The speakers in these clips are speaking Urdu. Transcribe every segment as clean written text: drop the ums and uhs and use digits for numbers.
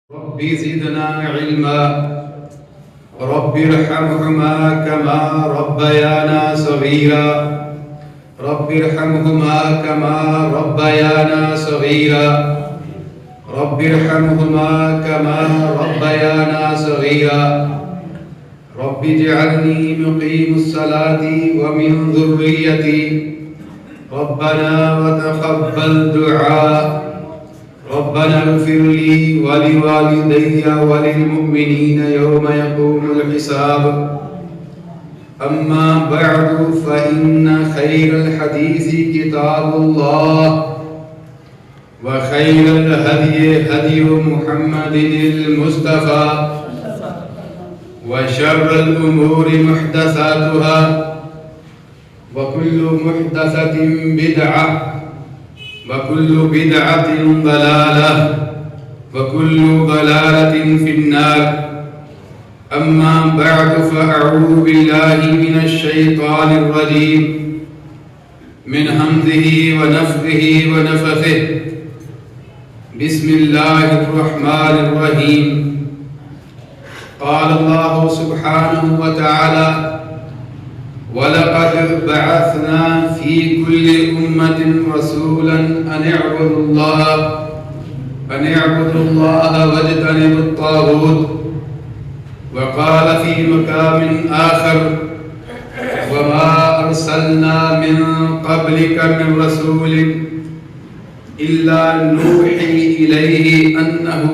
رب زدنا علما رب ارحمهما كما ربيانا صغيرا رب ارحمهما كما ربيانا صغيرا رب ارحمهما كما ربيانا صغيرا رب اجعلني مقيم الصلاة ومن ذريتي ربنا وتقبل دعاء ربنا اغفر لي ولوالدي وللمؤمنين يوم يقوم الحساب أما بعد فإن خير الحديث كتاب الله وخير الهدي هدي محمد المصطفى وشر الأمور محدثاتها وكل محدثة بدعة وكل بدعة ضلالة وكل ضلالة في النار أما بعد فأعوذ بالله من الشيطان الرجيم من همزه ونفخه ونفثه بسم الله الرحمن الرحيم قال الله سبحانه وتعالى وَلَقَدْ بَعَثْنَا فِي كُلِّ أُمَّةٍ رَسُولًا أَنِ اعْبُدُوا اللَّهَ وَاجْتَنِبُوا الطَّاغُوتَ وَقَالَ فِي مَقَامٍ آخَرَ وَمَا أَرْسَلْنَا مِن قَبْلِكَ مِن رَّسُولٍ إِلَّا نُوحِي إِلَيْهِ أَنَّهُ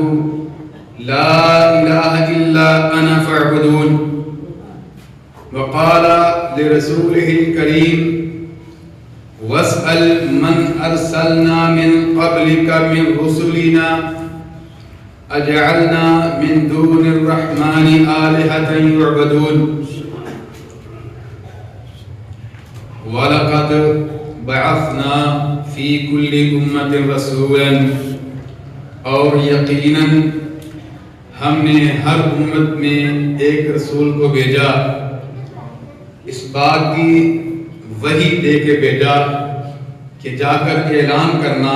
لَا إِلَٰهَ إِلَّا أَنَا فَاعْبُدُونِ وقال لرسوله الكريم واسأل من أرسلنا من قبلك من رسلنا أجعلنا من دون الرحمن آلهة يعبدون ولقد بعثنا في كل أمة رسولا اور یقیناً ہم نے ہر امت میں ایک رسول کو بھیجا اس بات کی وحی دے کے بھیجا کہ جا کر اعلان کرنا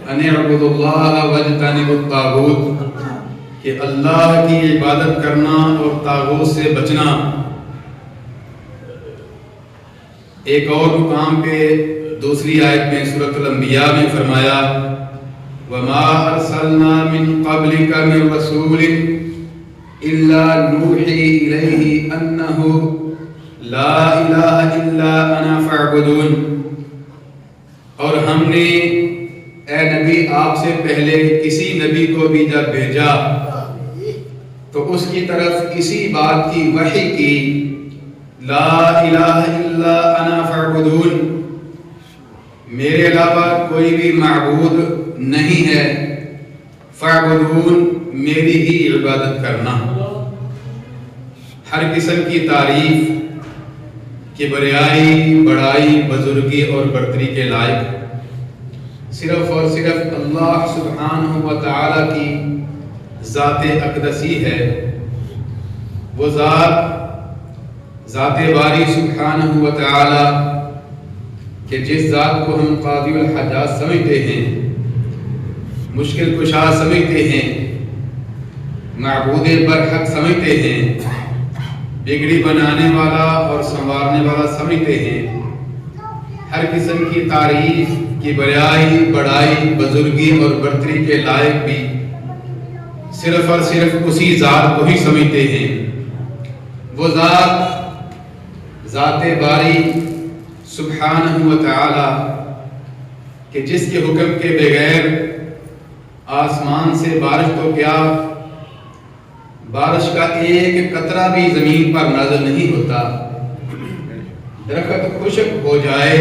ان اعبدوا اللہ واجتنبوا الطاغوت کہ اللہ کی عبادت کرنا اور طاغوت سے بچنا۔ ایک اور مقام پہ دوسری آیت میں سورۃ الانبیاء میں فرمایا وما ارسلنا من قبلک من رسول الا نوحی الیہ انہ لا الہ الا انا فاعبدون، اور ہم نے اے نبی آپ سے پہلے کسی نبی کو بھی جب بھیجا تو اس کی طرف اسی بات کی وحی کی لا الہ الا انا فاعبدون، میرے علاوہ کوئی بھی معبود نہیں ہے، فاعبدون میری ہی عبادت کرنا۔ ہر قسم کی تعریف کبریائی، بڑائی، بزرگی اور برتری کے لائق صرف اور صرف اللہ سبحانہ و تعالی کی ذات اقدسی ہے۔ وہ ذات باری سبحانہ و تعالی کہ جس ذات کو ہم قاضی الحاجات سمجھتے ہیں، مشکل کشا سمجھتے ہیں، معبود برحق سمجھتے ہیں، بگڑی بنانے والا اور سنوارنے والا سمجھتے ہیں، ہر قسم کی تعریف کی بڑائی، بزرگی اور برتری کے لائق بھی صرف اور صرف اسی ذات کو ہی سمجھتے ہیں۔ وہ ذات باری سبحانہ و تعالی کہ جس کے حکم کے بغیر آسمان سے بارش تو کیا، بارش کا ایک قطرہ بھی زمین پر نازل نہیں ہوتا، درخت خشک ہو جائے،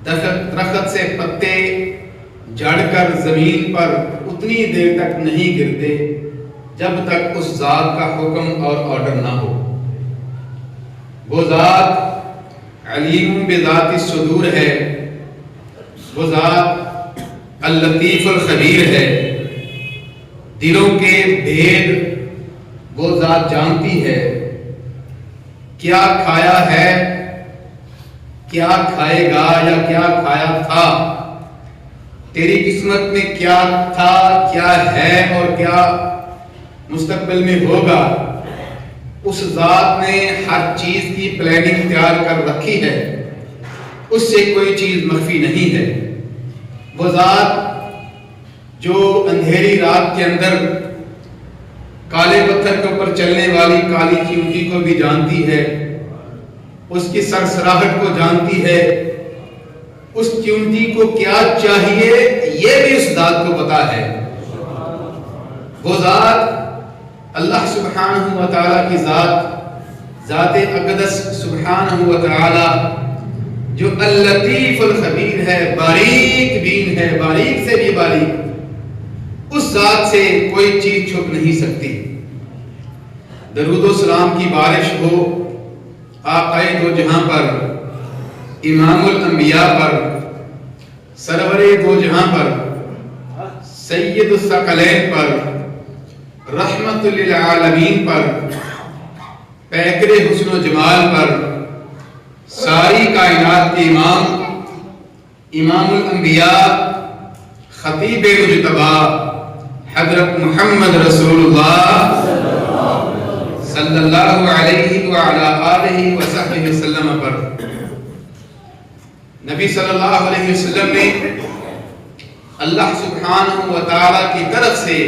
درخت سے پتے جھڑ کر زمین پر اتنی دیر تک نہیں گرتے جب تک اس ذات کا حکم اور آرڈر نہ ہو۔ وہ ذات علیم بذات الصدور ہے، وہ ذات اللطیف الخبیر ہے، دلوں کے بھید وہ ذات جانتی ہے، کیا کھایا ہے، کیا کھائے گا یا کیا کھایا تھا، تیری قسمت میں کیا تھا، کیا ہے اور کیا مستقبل میں ہوگا، اس ذات نے ہر چیز کی پلاننگ تیار کر رکھی ہے، اس سے کوئی چیز مخفی نہیں ہے۔ وہ ذات جو اندھیری رات کے اندر کالے پتھر کے اوپر چلنے والی کالی چیونٹی کو بھی جانتی ہے، اس کی سرسراہٹ کو جانتی ہے، اس چیونٹی کو کیا چاہیے یہ بھی اس ذات کو پتا ہے۔ وہ ذات اللہ سبحانہ و تعالیٰ کی ذات اقدس سبحانہ و تعالیٰ جو اللطیف الخبیر ہے، باریک بین ہے، باریک سے بھی باریک، اس ذات سے کوئی چیز چھپ نہیں سکتی۔ درود و سلام کی بارش ہو آقائے دو جہاں پر، امام الانبیاء پر، سرور دو جہاں پر، سید الثقلین پر، رحمت للعالمین پر، پیکر حسن و جمال پر، ساری کائنات کے امام الانبیاء، خطیب مجتبی حضرت محمد رسول اللہ صلی اللہ علیہ وعلا آلہ وصحبہ وسلم پر۔ نبی صلی اللہ علیہ وسلم نے اللہ سبحانہ و تعالیٰ کی طرف سے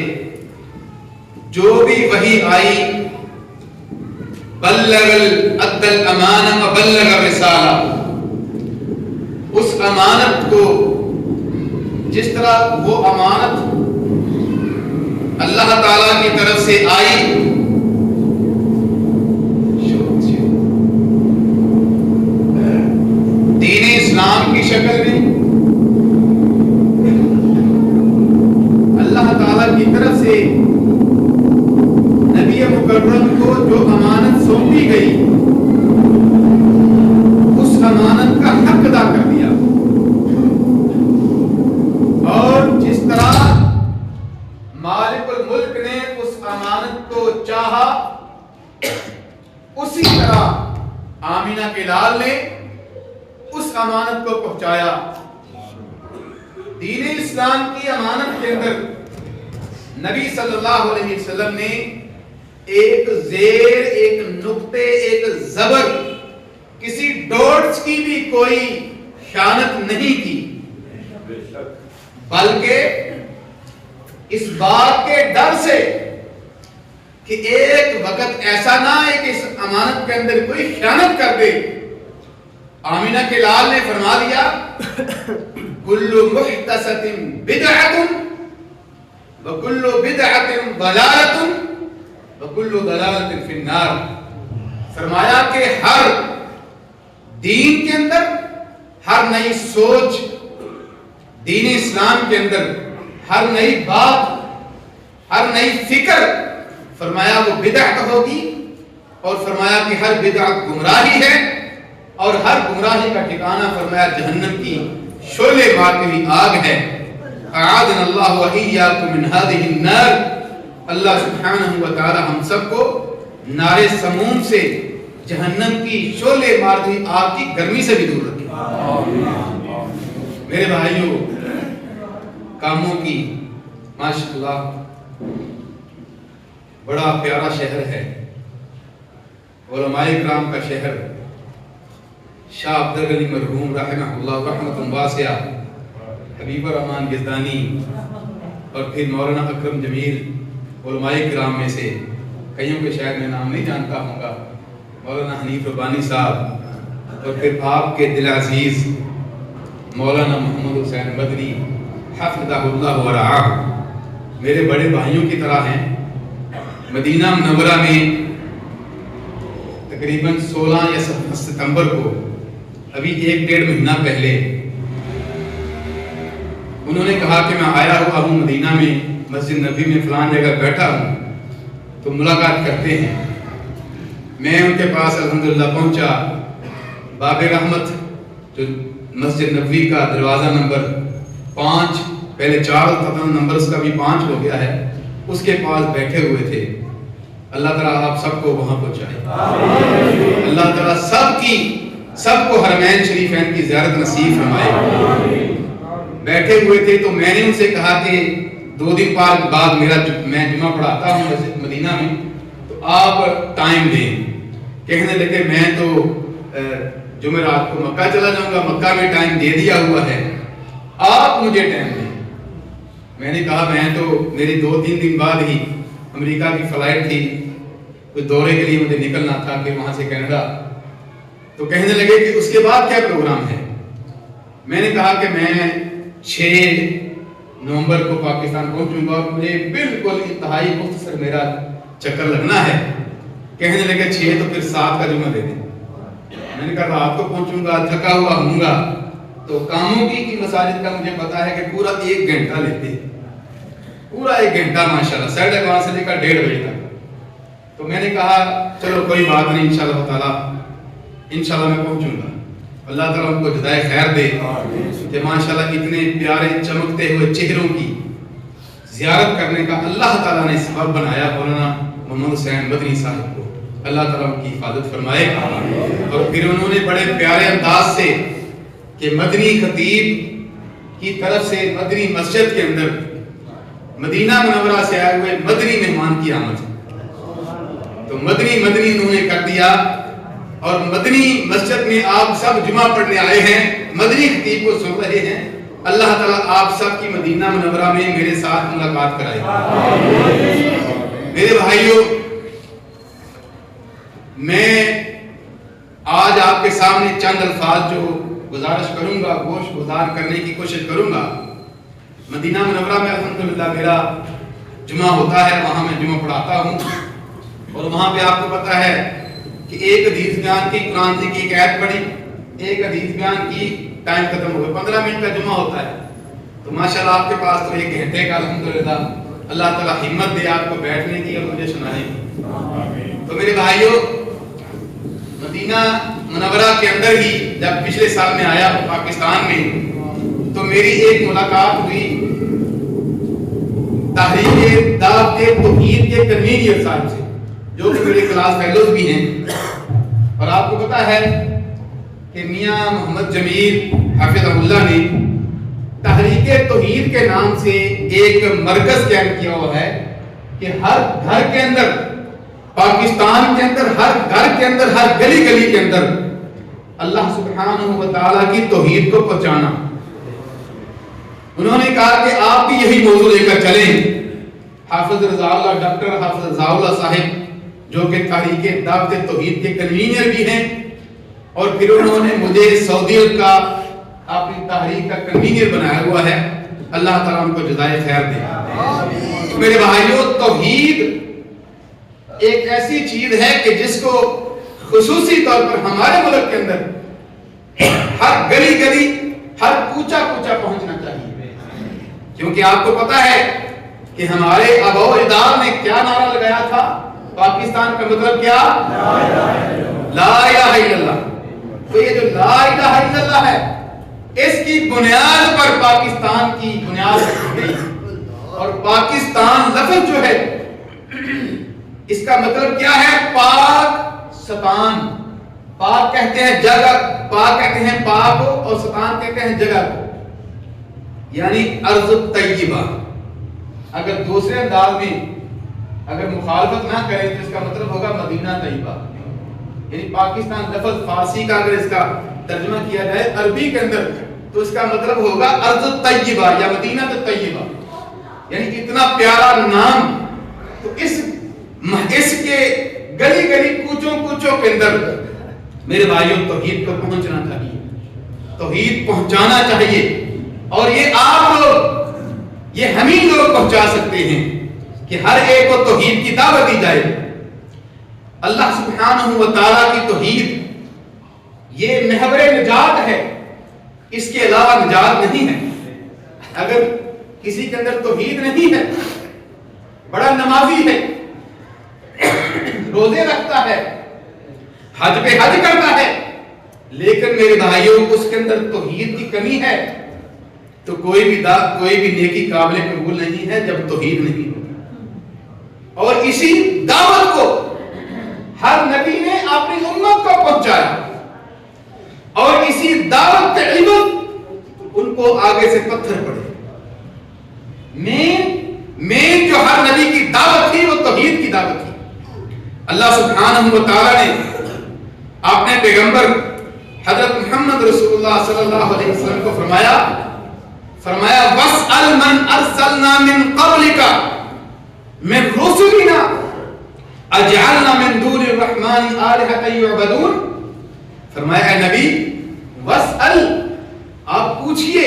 جو بھی وحی آئی، بلغ ادى الامانہ وبلغ الرسالہ، اس امانت کو جس طرح وہ امانت اللہ تعالیٰ کی طرف سے آئی، دین اسلام کی شکل میں اللہ تعالیٰ کی طرف سے نبی مکرم کو جو امانت سونپی گئی، اس امانت کا حق ادا کر دیا، اور جس طرح مالک الملک نے اس امانت کو چاہا، اسی طرح آمینہ کے لال نے اس امانت کو پہنچایا۔ دین اسلام کی امانت کے اندر نبی صلی اللہ علیہ وسلم نے ایک زیر، ایک نقطے، ایک زبر، کسی ڈاٹس کی بھی کوئی خیانت نہیں کی، بلکہ اس بات کے ڈر سے کہ ایک وقت ایسا نہ ہے کہ اس امانت کے اندر کوئی خیانت کر دے، آمینہ کے لال نے فرما دیا کل محدثۃ بدعۃ وکل بدعۃ ضلالۃ وکل ضلالۃ فی النار۔ فرمایا کہ ہر دین کے اندر، ہر نئی سوچ دین اسلام کے اندر، ہر نئی بات، ہر نئی فکر، فرمایا وہ بدعت ہوگی، اور فرمایا کہ ہر بدعت گمراہی ہے، اور ہر گمراہی کا ٹھکانہ فرمایا جہنم کی شعلے مارتی ہوئی آگ ہے۔ اعاذنا اللہ وإیاکم من هذه النار۔ اللہ سبحانہ و تعالی ہم سب کو نار سموم سے، جہنم کی شعلے مارتی ہوئی آگ کی گرمی سے بھی دور رکھے۔ میرے بھائیوں، کاموں کی ماشاءاللہ بڑا پیارا شہر ہے، علماء کرام کا شہر، شاہ عبدالغنی مرحوم رحمہ اللہ رحمۃ واسعہ، حبیب الرحمن گزدانی، اور پھر مولانا اکرم جمیل، علماء کرام میں سے کئیوں کے شاید میں نام نہیں جانتا ہوں گا، مولانا حنیف ربانی صاحب، اور پھر آپ کے دل عزیز مولانا محمد حسین مدنی حفظہ اللہ ورعاہ، میرے بڑے بھائیوں کی طرح ہیں۔ مدینہ منورہ میں تقریباً 16 یا 17 ستمبر کو، ابھی 1-1.5 مہینہ پہلے، انہوں نے کہا کہ میں آیا ہوا ہوں مدینہ میں، مسجد نبی میں فلان جگہ بیٹھا ہوں، تو ملاقات کرتے ہیں۔ میں ان کے پاس الحمدللہ پہنچا، باب رحمت جو مسجد نبوی کا دروازہ نمبر 5، پہلے 4 تھا، نمبرز کا بھی 5 ہو گیا ہے، اس کے پاس بیٹھے ہوئے تھے۔ اللہ تعالیٰ آپ سب کو وہاں پہنچائے، اللہ تعالیٰ سب کو حرمین شریفین کی زیارت نصیب فرمائے۔ بیٹھے ہوئے تھے تو میں نے ان سے کہا کہ 2 دن بعد میں جمعہ پڑھاتا ہوں مسجد مدینہ میں، تو آپ ٹائم دیں۔ کہنے لگے میں تو جمعرات کو مکہ چلا جاؤں گا، مکہ میں ٹائم دے دیا ہوا ہے، آپ مجھے ٹائم دیں۔ میں نے کہا میں تو میری 2-3 دن بعد ہی امریکہ کی فلائٹ تھی، کوئی دورے کے لیے مجھے نکلنا تھا، پھر وہاں سے کینیڈا۔ تو کہنے لگے کہ اس کے بعد کیا پروگرام ہے؟ میں نے کہا کہ میں 6 نومبر کو پاکستان پہنچوں گا اور مجھے بالکل انتہائی مختصر میرا چکر لگنا ہے۔ کہنے لگے 6 تو پھر 7 کا جمعہ دے دیں۔ میں نے کہا رات کو پہنچوں گا، تھکا ہوا ہوں گا، تو کاموں کی مساجد کا مجھے پتا ہے کہ پورا 1 گھنٹہ لیتے ہیں، پورا 1 گھنٹہ ماشاءاللہ 12:30 سے لے کر 1:30 بجے تک۔ تو میں نے کہا چلو کوئی بات نہیں، انشاءاللہ تعالیٰ انشاءاللہ میں پہنچوں گا۔ اللہ تعالیٰ ان کو جزائے خیر دے کہ ماشاءاللہ اتنے پیارے چمکتے ہوئے چہروں کی زیارت کرنے کا اللہ تعالیٰ نے سبب بنایا مولانا محمد حسین مدنی صاحب کو۔ اللہ تعالیٰ ان کی حفاظت فرمائے۔ اور پھر انہوں نے بڑے پیارے انداز سے کہ مدنی خطیب کی طرف سے مدنی مسجد کے اندر مدینہ منورہ سے آئے ہوئے مدنی مہمان کی آمد، تو مدنی انہوں نے کر دیا۔ اور مدنی مسجد میں آپ سب جمعہ پڑھنے آئے ہیں، مدنی خطیب کو سن رہے ہیں۔ اللہ تعالیٰ آپ سب کی مدینہ منورہ میں میرے ساتھ ملاقات کرائے۔ میرے بھائیوں، میں آج آپ کے سامنے چند الفاظ جو گزارش کروں گا، گوش گزار کرنے کی کوشش کروں گا۔ مدینہ منورہ میں الحمدللہ میرا جمعہ ہوتا ہے، وہاں میں جمعہ پڑھاتا ہوں، اور وہاں پہ آپ کو پتا ہے کہ ایک حدیث بیان کی، قرآن سے کی ایک آیت پڑھی، ایک حدیث بیان کی، ٹائم ختم ہو گیا، 15 منٹ کا جمعہ ہوتا ہے۔ تو ماشاءاللہ آپ کے پاس تو 1 گھنٹے کا الحمدللہ، اللہ تعالیٰ ہمت دے آپ کو بیٹھنے کی اور مجھے سنانے کی۔ تو میرے بھائیوں، مدینہ منورہ کے اندر ہی جب پچھلے سال میں آیا پاکستان میں، تو میری ایک ملاقات ہوئی تحریک دعوت توحید کے کنوینر صاحب سے، جو کہ میرے کلاس فیلوز بھی ہیں۔ اور آپ کو پتا ہے کہ میاں محمد جمیل حافظ اللہ نے تحریک توحید کے نام سے ایک مرکز قائم کیا ہوا ہے کہ ہر گھر کے اندر، پاکستان کے اندر، ہر گھر کے اندر، ہر گلی گلی کے اندر اللہ سبحانہ و تعالیٰ کی توحید کو پہنچانا۔ انہوں نے کہا کہ آپ بھی یہی موضوع لے کر چلیں۔ حافظ رضا اللہ، ڈاکٹر حافظ رضا اللہ صاحب جو کہ تحریک دعوت توحید کے کنوینر بھی ہیں، اور پھر انہوں نے مجھے سعودی عرب کا اپنی تحریک کا کنوینر بنایا ہوا ہے۔ اللہ تعالیٰ ان کو جزائے خیر دے۔ میرے بھائیوں، توحید ایک ایسی چیز ہے کہ جس کو خصوصی طور پر ہمارے ملک کے اندر ہر گلی گلی، ہر کوچہ کوچہ پہنچنا چاہیے، کیونکہ آپ کو پتا ہے کہ ہمارے آباء و اجداد نے کیا نعرہ لگایا تھا؟ پاکستان کا مطلب کیا؟ لا الہ الا اللہ۔ تو یہ جو لا الہ الا اللہ ہے، اس کی بنیاد پر پاکستان کی بنیاد رکھی گئی، اور پاکستان لفظ جو ہے اس کا مطلب کیا ہے؟ پاک ستان۔ پاک کہتے ہیں جگہ، پاک کہتے ہیں پاک کو، اور ستان کہتے ہیں جگہ کو، یعنی ارض طیبہ۔ اگر دوسرے انداز میں اگر مخالفت نہ کریں تو اس کا مطلب ہوگا مدینہ طیبہ، یعنی پاکستان لفظ فارسی کا اگر اس کا ترجمہ کیا جائے عربی کے اندر تو اس کا مطلب ہوگا ارض طیبہ یا مدینہ طیبہ، یعنی اتنا پیارا نام۔ تو اس کے گلی گلی کوچوں کوچوں کے اندر میرے بھائیوں توحید کو پہنچنا چاہیے، توحید پہنچانا چاہیے، اور یہ آپ لوگ، یہ ہم ہی لوگ پہنچا سکتے ہیں کہ ہر ایک کو توحید کی دعوت دی جائے۔ اللہ سبحانہ و تعالیٰ کی توحید یہ محور نجات ہے، اس کے علاوہ نجات نہیں ہے۔ اگر کسی کے اندر توحید نہیں ہے، بڑا نمازی ہے، روزے رکھتا ہے، حج پہ حج کرتا ہے، لیکن میرے بھائیوں اس کے اندر توحید کی کمی ہے، تو کوئی بھی نیکی قابل قبول نہیں ہے جب توحید نہیں ہوگی۔ اور اسی دعوت کو ہر نبی نے اپنی امت کو پہنچایا، اور اسی دعوت کے علم ان کو آگے سے پتھر پڑے. مین جو ہر نبی کی دعوت تھی وہ توحید کی دعوت تھی. اللہ سبحانہ و تعالی نے اپنے پیغمبر حضرت محمد رسول اللہ صلی اللہ علیہ وسلم کو فرمایا وَاسْأَلْ مَنْ أَرْسَلْنَا مِنْ قَبْلِكَ مِنْ رُسُلِنَا أَجْعَلْنَا مِنْ دُونِ الرَّحْمَنِ آلِهَةً يُعْبَدُونَ. فرمایا اے نبی وَاسْأَلْ آپ پوچھئے,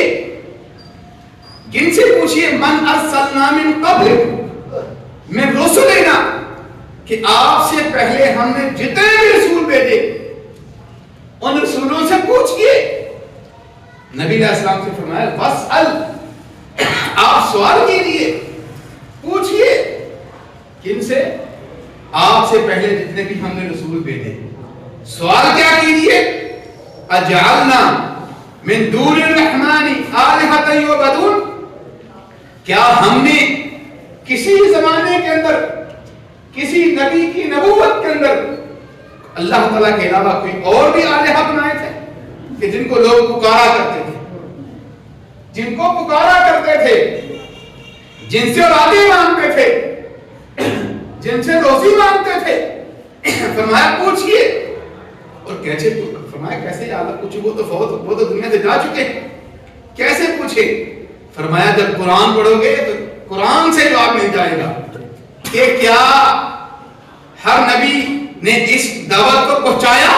کن سے پوچھئے؟ مَنْ أَرْسَلْنَا مِنْ قَبْلِكَ مِنْ رُسُلِنَا, کہ آپ سے پہلے ہم نے جتنے بھی رسول بھیجے ان رسولوں سے پوچھئے. نبی علیہ السلام سے فرمایا وَاسْأَلْ, آپ سوال کیجئے, پوچھئے. کن سے؟ آپ سے پہلے جتنے بھی ہم نے رسول بھیجے. سوال کیا کیجئے؟ اجعلنا من دون الرحمن آلہۃ یعبدون, کیا ہم نے کسی زمانے کے اندر کسی نبی کی نبوت کے اندر اللہ تعالیٰ کے علاوہ کوئی اور بھی آلہہ بنائے تھے کہ جن کو لوگ پکارا کرتے تھے, جن کو پکارا کرتے تھے, جن سے اولادیں مانگتے تھے, جن سے روزی مانگتے تھے؟ فرمایا پوچھئے. اور کیسے فرمایا کیسے یا اللہ پوچھو, وہ تو دنیا سے جا چکے ہیں, کیسے پوچھے؟ فرمایا جب قرآن پڑھو گے تو قرآن سے جواب مل جائے گا کہ کیا ہر نبی نے اس دعوت کو پہنچایا.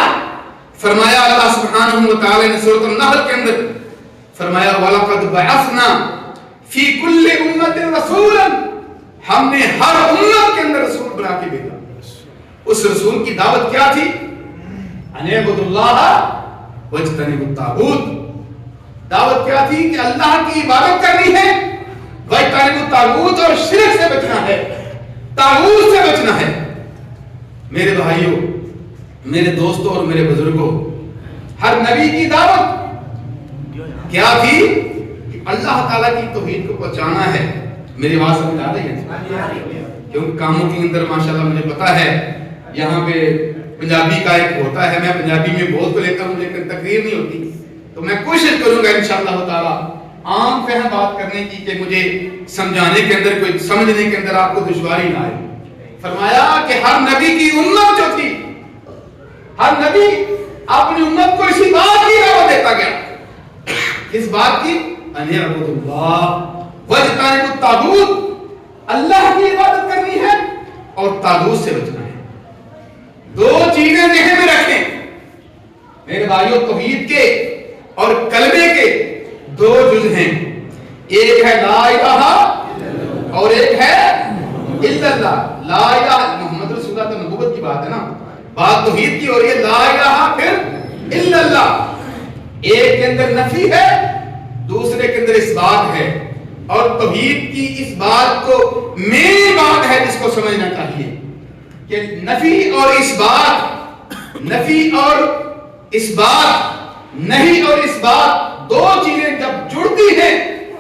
فرمایا اللہ سبحانہ و تعالی نے سورۃ النحل کے اندر فرمایا وَلَقَدْ بَعَثْنَا فِي كُلِّ أُمَّةٍ رَسُولًا, ہم نے ہر امت کے اندر رسول بنا کے بھیجا. اس رسول کی دعوت کیا تھی؟ ان اعبدوا اللہ واجتنبوا الطاغوت. دعوت کیا تھی کہ اللہ کی عبادت کرنی ہے, واجتنبوا الطاغوت, اور شرک سے بچنا ہے, طاغوت سے بچنا ہے. میرے بھائیوں, میرے دوستوں اور میرے بزرگوں, ہر نبی کی دعوت کیا تھی کہ اللہ تعالیٰ کی توحید کو پہنچانا ہے. میری آواز سمجھ آ رہی ہے؟ کیونکہ کاموں کے اندر ماشاءاللہ مجھے پتا ہے یہاں پہ پنجابی کا ایک ہوتا ہے, میں پنجابی میں بول تو لیتا ہوں لیکن تقریر نہیں ہوتی, تو میں کوشش کروں گا انشاءاللہ تعالیٰ عام فہم بات کرنے کی کہ مجھے سمجھانے کے اندر کوئی سمجھنے کے اندر آپ کو دشواری نہ آئے. فرمایا کہ ہر نبی کی امت جو تھی, ہر نبی اپنی امت کو اسی بات کی دعوت دیتا گیا. کس بات کی؟ ان اعبدوا اللہ واجتنبوا الطاغوت, اللہ کی عبادت کرنی ہے اور طاغوت سے بچنا ہے. دو چیزیں ذہن میں رکھیں میرے بھائیوں, توحید کے اور کلمے کے دو جز ہیں, ایک ہے لا الہ اور ایک ہے الا اللہ. لا الہ محمد رسول اللہ تو نبوت کی بات ہے نا, بات توحید کی ہو رہی ہے. لا الہ پھر الا اللہ, ایک کے اندر نفی ہے, دوسرے کے اندر اس بات ہے. اور توحید کی اس بات کو مین بات ہے جس کو سمجھنا چاہیے کہ نفی اور اس بات, نفی اور اس بات, نہیں اور اس بات, دو چیزیں جب جڑتی ہیں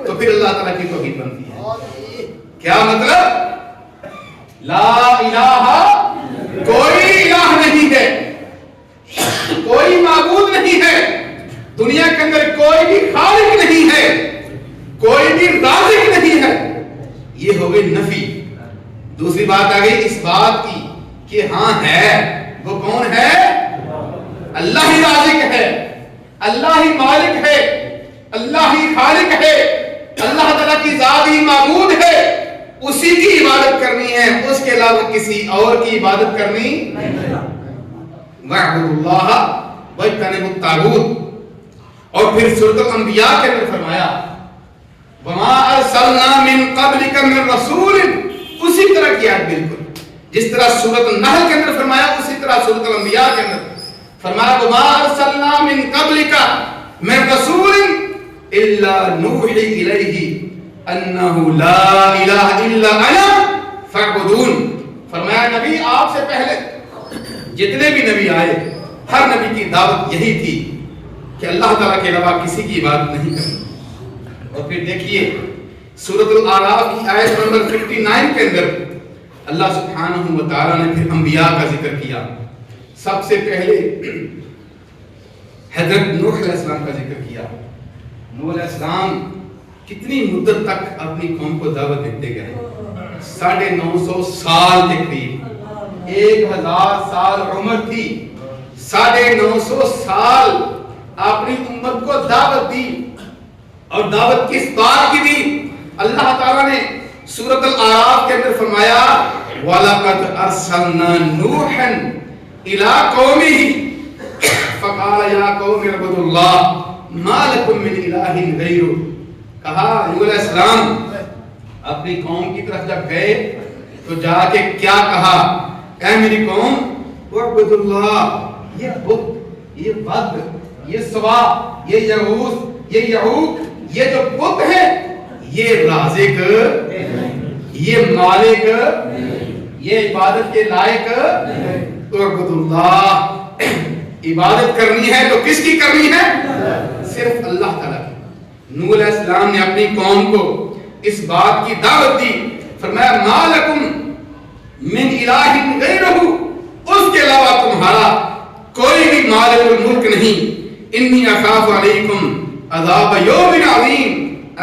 تو پھر اللہ تعالیٰ کی توحید بنتی ہے. کیا مطلب؟ لا الہ, کوئی الہ نہیں ہے, کوئی معبود نہیں ہے دنیا کے اندر, کوئی بھی خالق نہیں ہے, کوئی بھی رازق نہیں ہے. یہ ہو گئی نفی. دوسری بات آ گئی اس بات کی کہ ہاں ہے. وہ کون ہے؟ اللہ ہی رازق ہے, اللہ ہی مالک ہے, اللہ ہی خالق ہے, اللہ تعالیٰ کی ذات ہی معبود ہے, اسی کی عبادت کرنی ہے, اس کے علاوہ کسی اور کی عبادت کرنی نہیں. وَاعْبُدُوا اللَّهَ وَاجْتَنِبُوا الطَّاغُوتَ. اور پھر سورۃ الانبیاء کے اندر فرمایا وَمَا أَرْسَلْنَا مِن قَبْلِكَ مِن رَّسُولٍ, اسی طرح کی آیت بالکل جس طرح سورۃ النحل کے اندر فرمایا اسی طرح سورۃ الانبیاء کے اندر فرمایا وَمَا أَرْسَلْنَا مِن قَبْلِكَ مِن رَّسُولٍ إِلَّا نُوحِي إِلَيْهِ أَنَّهُ لَا إِلَٰهَ إِلَّا أَنَا فَاعْبُدُونِ. فرمایا نبی آپ سے پہلے جتنے بھی نبی آئے ہر نبی کی دعوت یہی تھی کہ اللہ تعالیٰ کے علاوہ کسی کی عبادت نہیں کرنی. اور پھر دیکھیے سورۃ الاعراف کی آیت نمبر 59 کے اندر اللہ سبحانہ و تعالیٰ نے پھر انبیاء کا ذکر کیا. سب سے پہلے حضرت نوح علیہ السلام کا ذکر کیا. نوح علیہ السلام کتنی مدت تک اپنی قوم کو دعوت دیتے گئے؟ 950 سال کے قریب، 1000 سال عمر تھی، 950 سال اپنی امت کو دعوت دی. اور دعوت کس بات کی دی؟ اللہ تعالیٰ نے سورۃ الاعراف کے اندر فرمایا وَلَقَدْ أَرْسَلْنَا نُوحًا إِلَىٰ قَوْمِهِ فَقَالَ يَا قَوْمِ اعْبُدُوا اللَّهَ مَا لَكُم مِّنْ إِلَٰهٍ غَيْرُهُ. کہا نوح علیہ السلام اپنی قوم کی طرف جب گئے تو جا کے کیا کہا؟ اے میری قوم اعبدوا اللہ، یہ بت، یہ بد، یہ سوا، یہ یغوث، یہ یعوق، یہ جو بت ہے یہ رازق، یہ مالک، یہ عبادت کے لائق. اعبدوا اللہ، عبادت کرنی ہے تو کس کی کرنی ہے؟ صرف اللہ تعالیٰ کی. نوح علیہ السلام نے اپنی قوم کو اس بات کی دعوت دی. فرمایا ما لکم من الہ غیرہ، اس کے علاوہ تمہارا کوئی بھی مالک الملک نہیں. انی اخاف علیکم عذاب یوم عظیم.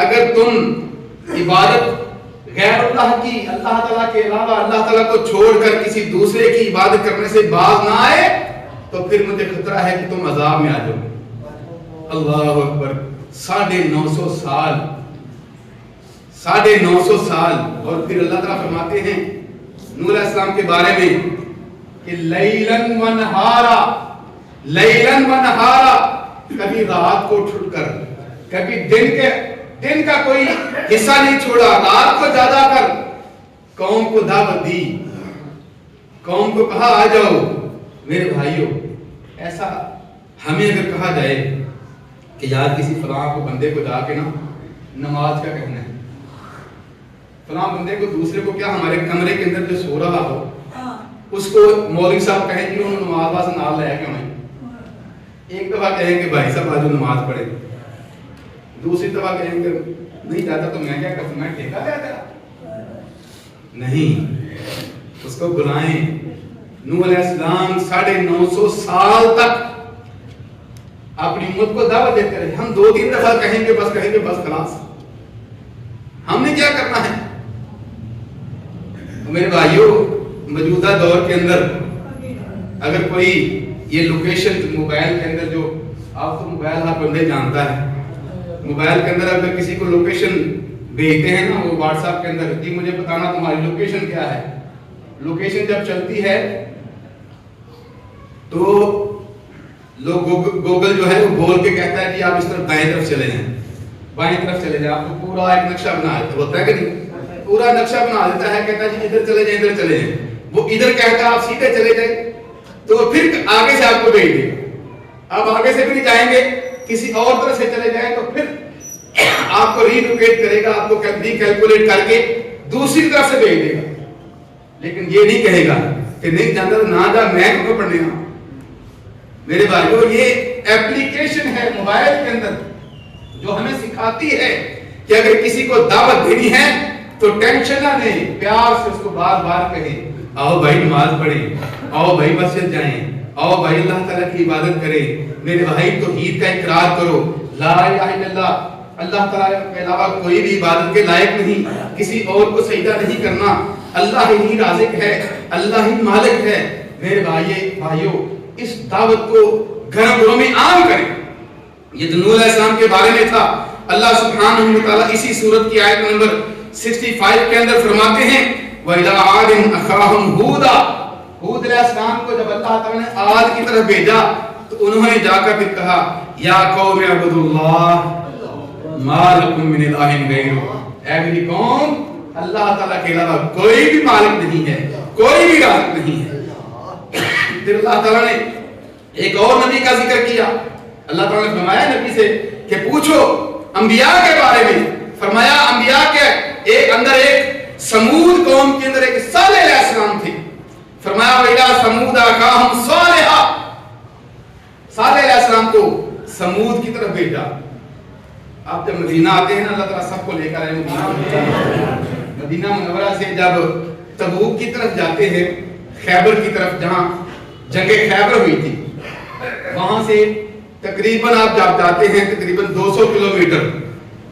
اگر تم عبادت غیر اللہ کی، اللہ تعالیٰ کے علاوہ اللہ تعالیٰ کو چھوڑ کر کسی دوسرے کی عبادت کرنے سے باز نہ آئے تو پھر مجھے خطرہ ہے کہ تم عذاب میں آ جاؤ. اللہ اکبر. 950 سال، 950 سال. اور پھر اللہ تعالیٰ فرماتے ہیں نوح علیہ السلام کے بارے میں کہ لیلن و نہارا، لیلن و نہارا، کبھی رات کو چھوڑ کر، کبھی دن کا کوئی حصہ نہیں چھوڑا، رات کو زیادہ کر قوم کو دعوت دی. قوم کو کہا آ جاؤ. میرے بھائیوں، ایسا ہمیں اگر کہا جائے کہ یار کسی فلاں کو بندے کو جا کے نا نماز کا کہنا ہے، فلاں بندے کو دوسرے کو کیا ہمارے کمرے کے اندر جو سو رہا ہو اس کو مولوی صاحب کہیں کہ انہوں نے نماز واسطے نال لے کے آئیں. ایک دفعہ کہیں کہ بھائی صاحب آج نماز پڑھے، دوسری دفعہ کہیں کہ نہیں جاتا تو میں کیا کروں، میں ٹھیکہ لے آتا. نہیں، اس کو بلائیں. نوح علیہ السلام 950 سال تک اپنی امت کو دعوت دیتے رہے. ہم 2-3 دفعہ کہیں گے بس خلاص. ہم نے کیا کرنا ہے؟ میرے بھائیوں، موجودہ دور کے اندر اگر کوئی یہ لوکیشن موبائل کے اندر، جو آپ کو موبائل ہر بندے جانتا ہے، موبائل کے اندر اگر کسی کو لوکیشن بھیجتے ہیں نا وہ واٹس ایپ کے اندر، جی مجھے بتانا تمہاری لوکیشن کیا ہے. لوکیشن جب چلتی ہے تو لوگ گوگل جو ہے وہ بول کے کہتا ہے کہ آپ اس طرف دائیں طرف چلے جائیں، بائیں طرف چلے جائیں. آپ کو پورا ایک نقشہ بنا دیتا ہوتا ہے کہ نہیں؟ پورا نقشہ بنا دیتا ہے، کہتا ہے جی ادھر چلے جائیں، ادھر چلے جائیں. وہ ادھر کہتا ہے آپ سیدھے چلے جائیں تو پھر آگے سے آپ کو بھیج دے. اب آگے سے بھی نہیں جائیں گے، کسی اور طرف سے چلے جائیں تو پھر آپ کو ری لوکیٹ کرے گا، آپ کو ری کیلکولیٹ کر کے دوسری طرف سے بھیج دے گا. لیکن یہ نہیں کہے گا کہ نہیں جانا تو نہ جا، میں کو پڑھنے گا. میرے بھائیو، یہ ایپلیکیشن ہے موبائل کے اندر جو ہمیں سکھاتی ہے کہ اگر کسی کو دعوت دینی ہے تو ٹینشن نہ لیں، پیار سے اس کو بار بار کہیں آؤ بھائی نماز پڑھیں، آؤ بھائی مسجد جائیں، آؤ بھائی اللہ تعالیٰ کی عبادت کریں. میرے بھائی توحید کا اقرار کرو، لا الہ الا اللہ، اللہ تعالیٰ کے علاوہ کوئی بھی عبادت کے لائق نہیں، کسی اور کو سجدہ نہیں کرنا، اللہ ہی رازق ہے، اللہ ہی مالک ہے. میرے بھائیو، اس دعوت کو گھروں گھروں میں عام کریں. یہ تو نوح علیہ السلام کے بارے میں تھا. اللہ سبحانہ و تعالیٰ اسی سورت کی آیت نمبر 65 کے اندر فرماتے ہیں وَإِلَىٰ عَادٍ أَخَاهُمْ هُودًا. ہود علیہ السلام کو جب اللہ تعالیٰ نے عاد کی طرف بھیجا تو انہوں نے جا کر پھر کہا یا قوم اعبدوا اللہ ما لکم من الہ غیرہ. اے میری قوم، اللہ تعالیٰ کے علاوہ کوئی بھی مالک نہیں ہے، کوئی بھی رازق نہیں ہے. پھر اللہ تعالیٰ نے ایک اور نبی کا ذکر کیا. اللہ تعالیٰ نے فرمایا نبی سے کہ پوچھو انبیاء کے بارے میں. فرمایا انبیاء کے اندر ایک سمود قوم کے اندر ایک صالح علیہ السلام تھے. فرمایا وَإِلَىٰ ثَمُودَ أَخَاهُمْ صَالِحًا. صالح علیہ السلام کو سمود کی طرف بھیجا. آپ جب مدینہ آتے ہیں نا، اللہ تعالیٰ سب کو لے کر آئے. مدینہ منورہ سے جب تبوک کی طرف جاتے ہیں، خیبر کی طرف جہاں جنگ خیبر ہوئی تھی، وہاں سے تقریباً آپ جب جاتے ہیں تقریباً 200 کلومیٹر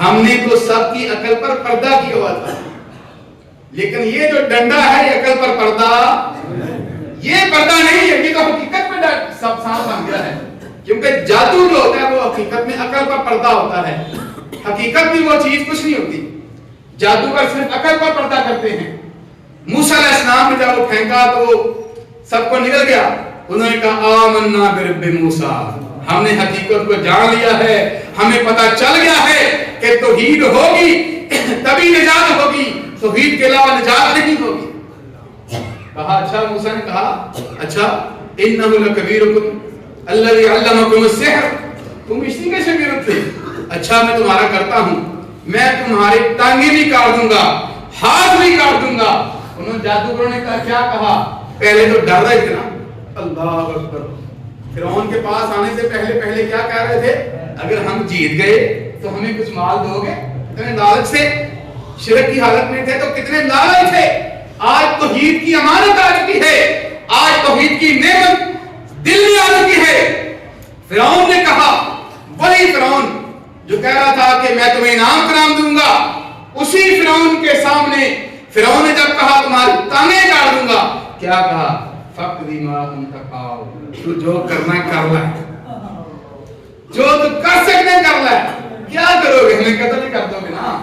ہم نے تو سب کی عقل پر پردہ کیا ہوا تھا، لیکن یہ جو ڈنڈا ہے یہ عقل پر پردہ، یہ پردہ نہیں ہے، یہ تو حقیقت میں سب صاف بن گیا ہے، کیونکہ جادو جو ہوتا ہے وہ حقیقت میں عقل پر پردہ ہوتا ہے، حقیقت میں وہ چیز کچھ نہیں ہوتی، جادوگر صرف عقل پر پردہ کرتے ہیں۔ موسیٰ علیہ السلام نے جب وہ پھینکا تو وہ سب کو نکل گیا، انہوں نے کہا آمنا برب موسیٰ، ہم نے حقیقت کو جان لیا ہے، ہمیں پتہ چل گیا ہے کہ توحید ہوگی تبھی نجات ہوگی، توحید کے علاوہ نجات نہیں ہوگی۔ کہا اچھا، موسیٰ نے کہا اچھا انہ لکبیرکم الذی علمکم السحر، تم اسی کے شاگرد تھے، اچھا میں تمہارا کرتا ہوں، میں تمہاری ٹانگیں بھی کاٹ دوں گا، ہاتھ بھی کاٹ دوں گا۔ انہوں نے جادوگروں نے کہا کیا کہا؟ پہلے تو ڈر رہے تھے نا، اللہ اکبر، فرعون کے پاس آنے سے پہلے کیا کہہ رہے تھے؟ اگر ہم جیت گئے تو ہمیں کچھ مال دو گے؟ کتنے لالچ تھے، شرک کی حالت میں تھے تو کتنے لالچ تھے۔ آج توحید کی امانت آ چکی ہے، آج توحید کی نعمت دل میں آ چکی ہے۔ فرعون نے کہا، وہی فرعون جو کہہ رہا تھا کہ میں تمہیں انعام کرام دوں گا، اسی فرعون کے سامنے فرعون نے جب کہا تمہاری ٹانگیں کاٹ دوں گا، کیا کہا؟ فقدی ما انت قاض، تو جو کرنا کر لے، جو تو کر سکتے کر لے، کیا کرو گے؟ ہمیں قتل ہی کر دو گے نا،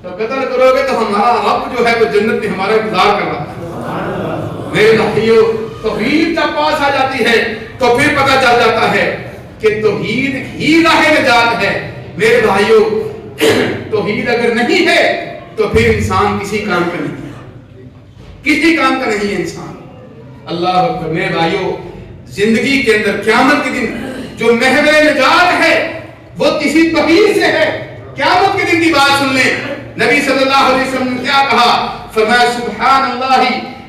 تو قتل کرو گے تو ہمارا رب جو ہے وہ جنت میں ہمارا انتظار کر رہا ہے۔ میرے بھائیو، توحید جب پاس آ جاتی ہے تو پھر پتہ چل جاتا ہے کہ توحید ہی راہ نجات ہے۔ میرے بھائیو، توحید اگر نہیں ہے تو پھر انسان کسی کام کا نہیں ہے، کسی کام کا نہیں ہے انسان۔ اللہ اکبر۔ میرے بھائیو، زندگی کے اندر قیامت کے دن جو محور نجات ہے وہ کسی توحید سے ہے۔ قیامت کے دن کی بات سن لیں، نبی صلی اللہ علیہ وسلم نے کیا کہا؟ فرمایا سبحان اللہ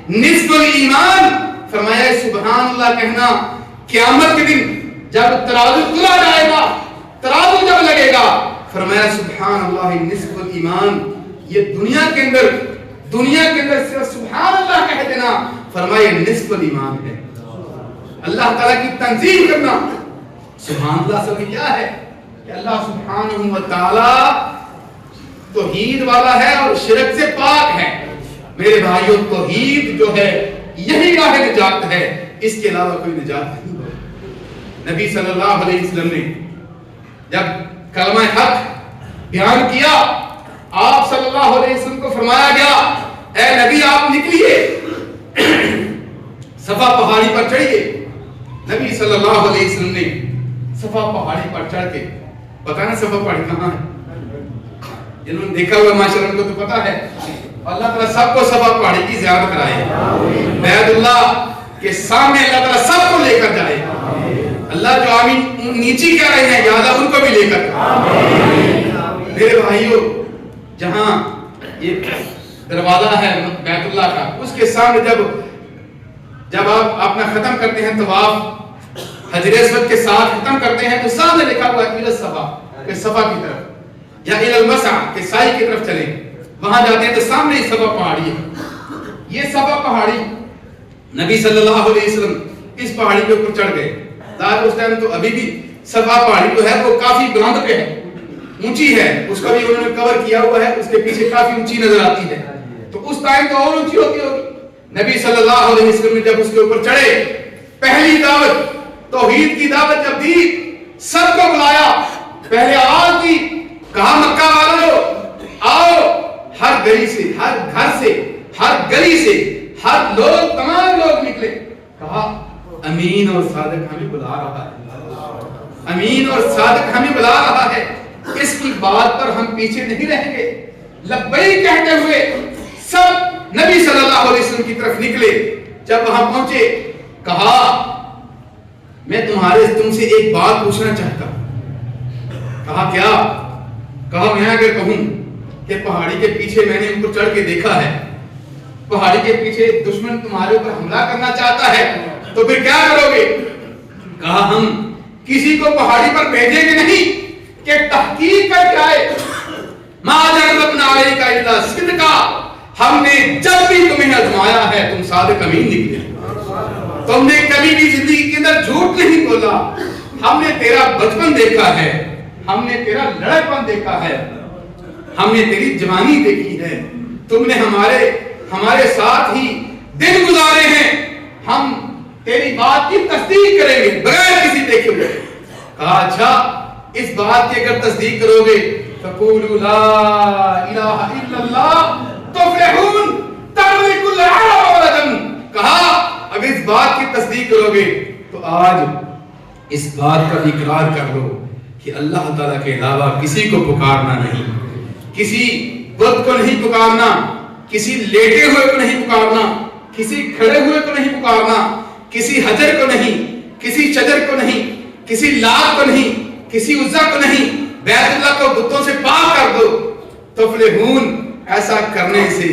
نصف الایمان، فرمایا سبحان اللہ کہنا قیامت کے دن جب ترازو تلا جائے گا، ترازو جب لگے گا، فرمایا سبحان اللہ نصف الایمان، یہ دنیا کے اندر صرف سبحان اللہ کہہ دینا، فرمایا نصف الایمان ہے۔ اللہ تعالیٰ کی تنزیہ کرنا، سبحان اللہ سے کیا ہے کہ اللہ سبحانہ و تعالیٰ توحید والا ہے اور شرک سے پاک ہے۔ میرے بھائیوں، توحید جو ہے یہی راہ نجات ہے، اس کے علاوہ کوئی نجات نہیں۔ نبی صلی اللہ علیہ وسلم نے جب کلمہ حق بیان کیا، آپ صلی اللہ علیہ وسلم کو فرمایا گیا اے نبی آپ نکلیے، صفا پہاڑی پر چڑھیے۔ نبی صلی اللہ علیہ وسلم نے صفا پہاڑی پر چڑھ کے، پتہ نہیں صفا پہاڑی کہاں ہے، جنہوں نے دیکھا ہوا ماشاءاللہ ان کو تو پتا ہے، اللہ تعالیٰ سب کو صفا پہاڑی کی زیارت کرائے، بیت اللہ کے سامنے اللہ تعالیٰ سب کو لے کر جائے، اللہ جو آمین نیچی کہہ رہے ہیں یا اللہ ان کو بھی لے کر۔ میرے بھائیوں، جہاں یہ دروازہ ہے بیت اللہ کا، اس کے سامنے جب آپ اپنا ختم کرتے ہیں طواف حجر اسود کے ساتھ ختم کرتے ہیں تو سامنے لکھا ہوا ہے صفا، کہ صفا کی طرف یا المسعی کہ سائی کی طرف چلیں، وہاں جاتے ہیں تو سامنے ہی صفا پہاڑی ہے۔ یہ صفا پہاڑی نبی صلی اللہ علیہ وسلم اس پہاڑی کے اوپر چڑھ گئے۔ اس ٹائم تو ابھی بھی صفا پہاڑی جو ہے وہ کافی بلند پہ ہے، اونچی ہے، اس کا بھی انہوں نے کور کیا ہوا ہے، اس کے پیچھے کافی اونچی نظر آتی ہے، تو اس ٹائم تو اور اونچی ہوتی ہوگی۔ نبی صلی اللہ علیہ وسلم نے جب اس کے اوپر چڑھے، پہلی دعوت توحید کی دعوت جب دی، سب کو بلایا، پہلے آواز دی، کہا مکہ والوں آؤ، ہر گلی سے، ہر گھر سے، ہر گلی سے، ہر لوگ، تمام لوگ نکلے، کہا امین اور صادق ہمیں بلا رہا ہے، امین اور صادق ہمیں بلا رہا ہے، اس کی بات پر ہم پیچھے نہیں رہیں گے۔ لبیک کہتے ہوئے سب نبی صلی اللہ علیہ وسلم کی طرف نکلے۔ جب وہاں پہنچے، کہا میں تم سے ایک بات پوچھنا چاہتا ہوں۔ کہا کیا؟ کہا میں اگر کہوں کہ پہاڑی کے پیچھے میں نے ان کو چڑھ کے دیکھا ہے، پہاڑی کے پیچھے دشمن تمہارے اوپر حملہ کرنا چاہتا ہے تو پھر کیا کرو گے؟ کہا ہم کسی کو پہاڑی پر بھیجیں گے نہیں کہ تحقیق کر کے آئے، ما جربنا علیک الا صدقا، ہم نے جب بھی تمہیں آزمایا ہے تم صادق امین نکلے، تم نے کبھی بھی زندگی کے اندر جھوٹ نہیں بولا، ہم نے تیرا بچپن دیکھا ہے، ہم نے تیرا لڑکپن دیکھا ہے، ہم نے تیری جوانی دیکھی ہے، تم نے ہمارے ساتھ ہی دن گزارے ہیں، ہم تیری بات کی تصدیق کریں گے بغیر کسی دیکھے ہوئے۔ کہا اچھا اس بات کی اگر تصدیق کرو گے فقولوا لا الہ الا اللہ تفلحون تملک العرب والعجم، کہا اگر اس بات کی تصدیق کرو گے تو آج اس بات کا اقرار کر لو کہ اللہ تعالیٰ کے علاوہ کسی کو پکارنا نہیں، کسی بت کو نہیں پکارنا، کسی لیٹے ہوئے کو نہیں پکارنا، کسی کھڑے ہوئے کو نہیں پکارنا، کسی حجر کو نہیں، کسی شجر کو نہیں، کسی لات کو نہیں، کسی عزا کو نہیں، بیت اللہ کو بتوں سے پاک کر دو۔ تفلحون، ایسا کرنے سے،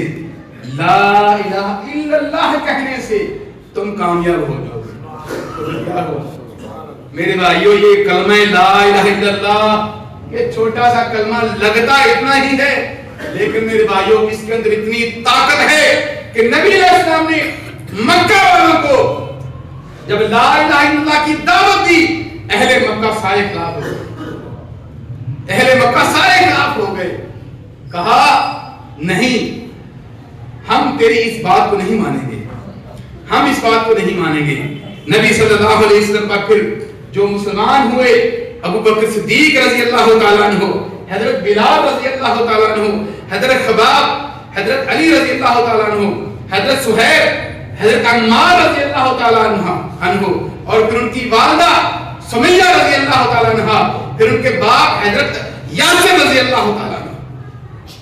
لا الہ الا اللہ کہنے سے تم کامیاب ہو جاؤ گے۔ کیا ہو میرے بھائیو، یہ کلمہ لا الہ الا اللہ، یہ چھوٹا سا کلمہ لگتا اتنا ہی ہے، لیکن میرے بھائیو اس کے اندر اتنی طاقت ہے کہ نبی علیہ السلام نے مکہ والوں کو جب لا الہ الا اللہ کی دعوت دی، اہل مکہ سارے خلاف ہو گئے، اہل مکہ سارے خلاف ہو گئے۔ کہا نہیں، ہم تیری اس بات کو نہیں مانیں گے، ہم اس بات کو نہیں مانیں گے۔ نبی صلی اللہ علیہ وسلم پر پھر جو مسلمان ہوئے، ابو بکر صدیق رضی اللہ تعالیٰ عنہ، حضرت بلال رضی اللہ تعالیٰ عنہ، حضرت خباب، حضرت علی رضی اللہ تعالیٰ عنہ، حضرت سہیب، حضرت عمار رضی اللہ تعالیٰ عنہ، اور پھر ان کی والدہ سمیہ رضی اللہ تعالیٰ عنہ، پھر ان کے باپ حضرت یاسر رضی اللہ تعالیٰ عنہ۔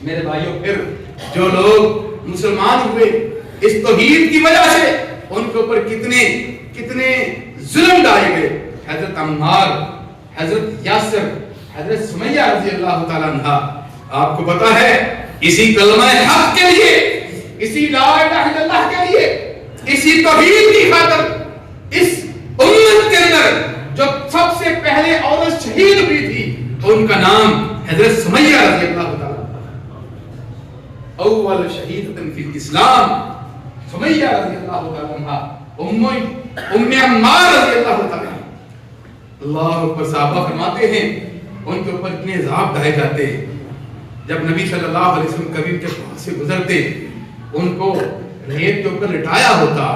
میرے بھائیوں، پھر جو لوگ مسلمان ہوئے اس توحید کی وجہ سے، ان کے اوپر کتنے ظلم ڈالے گئے۔ حضرت عمار، حضرت یاسر، حضرت سمیہ رضی اللہ تعالیٰ عنہ۔ آپ کو پتا ہے اسی کلمہ حق کے لیے، اسی لا الہ الا اللہ کے لیے، اسی توحید کی خاطر اس امت کے اندر جو سب سے پہلے عورت شہید ہوئی تھی، ان کا نام حضرت سمیہ رضی اللہ تعالیٰ عنہ، اول شہید فی الاسلام سمیہ رضی اللہ تعالیٰ عنہ، ام عمار رضی اللہ تعالیٰ عنہ۔ اللہ اکبر، صحابہ فرماتے ہیں ان کے اوپر اتنے عذاب ڈھائے جاتے، جب نبی صلی اللہ علیہ وسلم کبھی ان کے پاس سے گزرتے، ان کو ریت کے اوپر لٹایا ہوتا،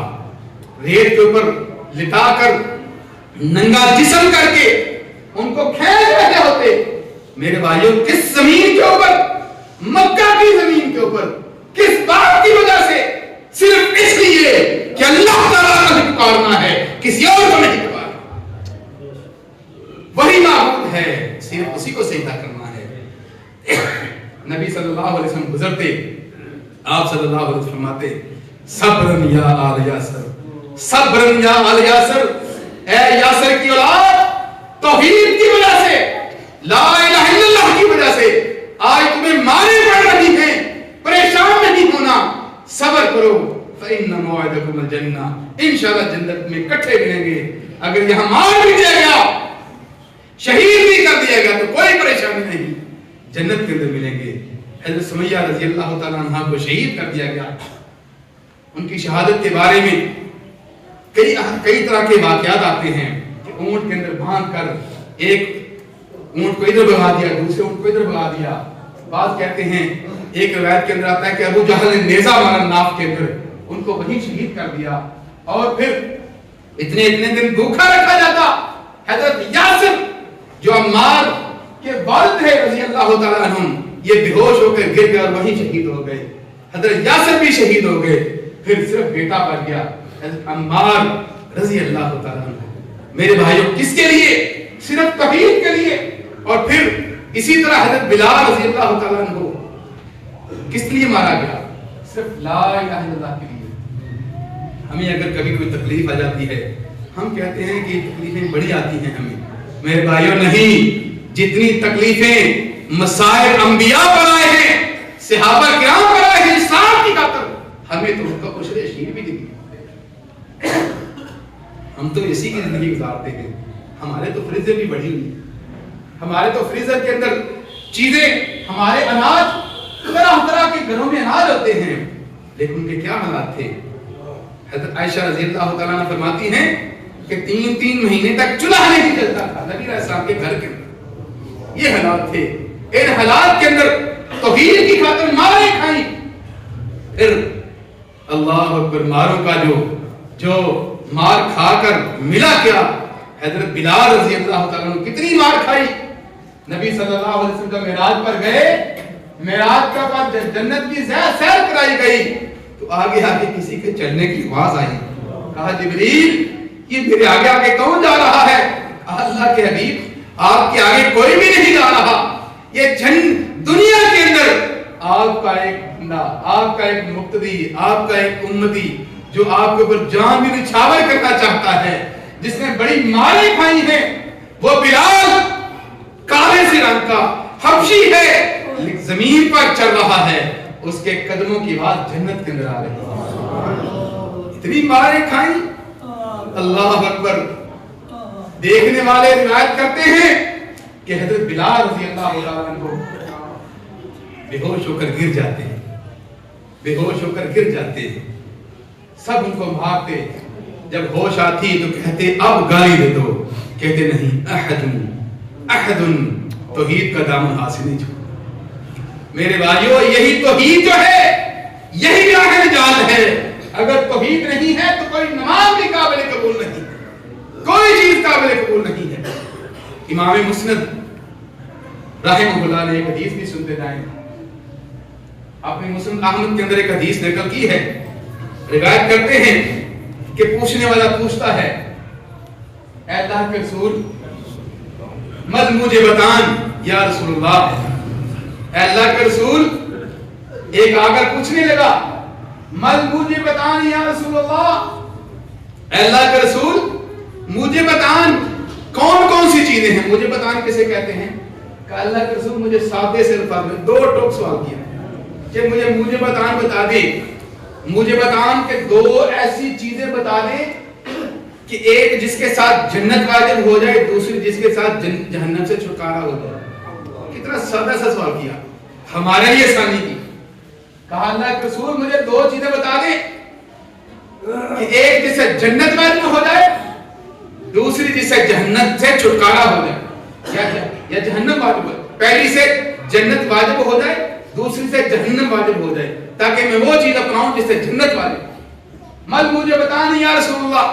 ریت کے اوپر لٹا کر ننگا جسم کر کے ان کو کھینچ رہے ہوتے۔ میرے بھائیوں، کس زمین کے اوپر؟ مکہ کی زمین کے اوپر۔ کس بات کی وجہ سے؟ صرف اس لیے کہ اللہ تعالیٰ کو پکارنا ہے، کسی اور کو نہیں پکارنا، وہی معبود ہے، صرف اسی کو سجدہ کرنا ہے۔ نبی صلی اللہ علیہ وسلم گزرتے، آپ صلی اللہ علیہ وسلم فرماتے، صبرن یا آل یاسر، صبرن یا آل یاسر، اے یاسر کی اولاد، توحید کی وجہ سے، لا الہ الا اللہ کی وجہ سے آج تمہیں مارے پڑ رہی ہیں، پریشان نہیں ہونا، صبر کرو، فإن موعدکم الجنہ، انشاءاللہ جنت میں اکٹھے ملیں گے۔ اگر یہاں مار بھی دیا گیا، شہید بھی کر دیا گیا، تو کوئی پریشانی نہیں، جنت کے اندر ملیں گے۔ حضرت سمیہ رضی اللہ تعالیٰ عنہ کو شہید کر دیا گیا۔ ان کی شہادت کے بارے میں کئی طرح کے واقعات آتے ہیں کہ اونٹ کے اندر باندھ کر ایک اونٹ کو ادھر بھگا دیا، دوسرے اونٹ کو ادھر بھگا دیا۔ بعض کہتے ہیں، ایک روایت کے اندر آتا ہے کہ ابو جہل نے نیزہ مارا ناف کے اندر، ان کو وہیں شہید کر دیا۔ اور پھر اتنے دن بھوکا رکھا جاتا۔ حضرت یاسر جو عمار کے والد ہے رضی اللہ تعالیٰ عنہ، یہ بے ہوش ہو کر گر گئے اور وہیں شہید ہو گئے۔ حضرت یاسر بھی شہید ہو گئے، پھر صرف بیٹا بچ گیا، حضرت عمار رضی اللہ تعالیٰ عنہ۔ میرے بھائیوں، کس کے لیے؟ صرف توحید کے لیے۔ اور پھر اسی طرح حضرت بلال رضی اللہ تعالیٰ عنہ کس لیے مارا گیا؟ صرف لا الہ الا اللہ کے لیے۔ ہمیں اگر کبھی کوئی تکلیف آ جاتی ہے، ہم کہتے ہیں کہ یہ تکلیفیں بڑی آتی ہیں ہمیں۔ میرے بھائیوں، نہیں، جتنی تکلیفیں مسائل انبیاء پر آئے ہیں، صحابہ کرام پر آئے ہیں اسلام کی خاطر، ہمیں تو ان کا عشر عشیر بھی نہیں۔ ہم تو اسی کی زندگی گزارتے ہیں، ہمارے تو فریزر بھی بڑھی ہوئی، ہمارے تو فریزر کے اندر چیزیں، ہمارے اناج، طرح طرح کے گھروں میں اناج ہوتے ہیں، لیکن ان کے کیا حالات تھے؟ حضرت عائشہ رضی اللہ تعالیٰ عنہ فرماتی ہیں کہ 3 مہینے تک چولہا نہیں جلتا تھا نبی علیہ السلام کے گھر کے اندر۔ یہ حالات تھے۔ ان حالات کے اندر توحید کی خاطر ماریں کھائیں. پھر اللہ اکبر، ماروں کا جو مار کھا کر ملا کیا. حضرت بلال رضی اللہ تعالیٰ عنہ کتنی مار کھائی. نبی صلی اللہ علیہ وسلم کا معراج پر گئے، معراج کا بعد جنت کی سیر کرائی گئی تو آگے آگے کسی کے چلنے کی آواز آئی. کہا جبریل یہ میرے آگے آگے کون جا رہا ہے؟ اللہ کے حبیب آپ کے آگے کوئی بھی نہیں جا رہا. یہ دنیا کے اندر آپ کا ایک بندہ، آپ کا ایک مقتدی، آپ کا ایک امتی جو آپ کے اوپر جان بھی نچھاور کرنا چاہتا ہے، جس نے بڑی ماریں کھائی ہیں، وہ بلال کالے سے رنگ کا حبشی ہے، زمین پر چل رہا ہے، اس کے قدموں کی آواز جنت کے اندر آ رہی ہے. اتنی ماریں کھائیں. اللہ اکبر. دیکھنے والے روایت کرتے ہیں کہ حضرت بلال رضی اللہ عنہ بے ہوش ہو کر گر جاتے ہیں، بے ہوش ہو کر گر جاتے ہیں. سب ان کو مارتے. جب ہوش آتی تو کہتے اب گالی دے دو. کہتے نہیں، احد توحید کا دامن حاصل نہیں چھوڑ. میرے بھائیو، یہی توحید جو ہے، یہی راہ نجات ہے. اگر توحید نہیں ہے تو کوئی نماز بھی قابل قبول نہیں، کوئی چیز قابل قبول نہیں ہے. امام مسند رحمہ اللہ نے ایک حدیث بھی سنتے جائیں. اپنے مسند احمد کے اندر ایک حدیث نقل کی ہے. روایت کرتے ہیں کہ پوچھنے والا پوچھتا ہے، اے اللہ کے رسول مل مجھے بتان یا رسول اللہ. اے اللہ کے رسول، ایک آ کر پوچھنے لگا، مل مجھے بتان یا رسول اللہ. اے اللہ کے رسول مجھے بتان کون کون سی چیزیں ہیں. مجھے بتان کسے کہتے ہیں؟ کہ اللہ کے رسول مجھے سادے سے الفاظ میں دو ٹوک سوال کیا کہ مجھے بتان بتا دے. مجھے بتان کہ دو ایسی چیزیں بتا دیں کہ ایک جس کے ساتھ جنت واجب ہو جائے، دوسری جس کے ساتھ جہنم سے چھٹکارا ہو جائے. کتنا سادہ سا سوال کیا، ہمارے لیے آسانی کی. کہا اللہ کے رسول مجھے دو چیزیں بتا دیں کہ ایک جس سے جنت واجب ہو جائے، دوسری جس سے جہنم سے چھٹکارا ہو جائے. یا جہنم واجب ہو جائے، پہلی سے جنت واجب ہو جائے، دوسری سے جہنم واجب ہو جائے، تاکہ میں وہ چیز اپناؤں جس سے جنت واجب. مل مجھے بتانے یا رسول اللہ.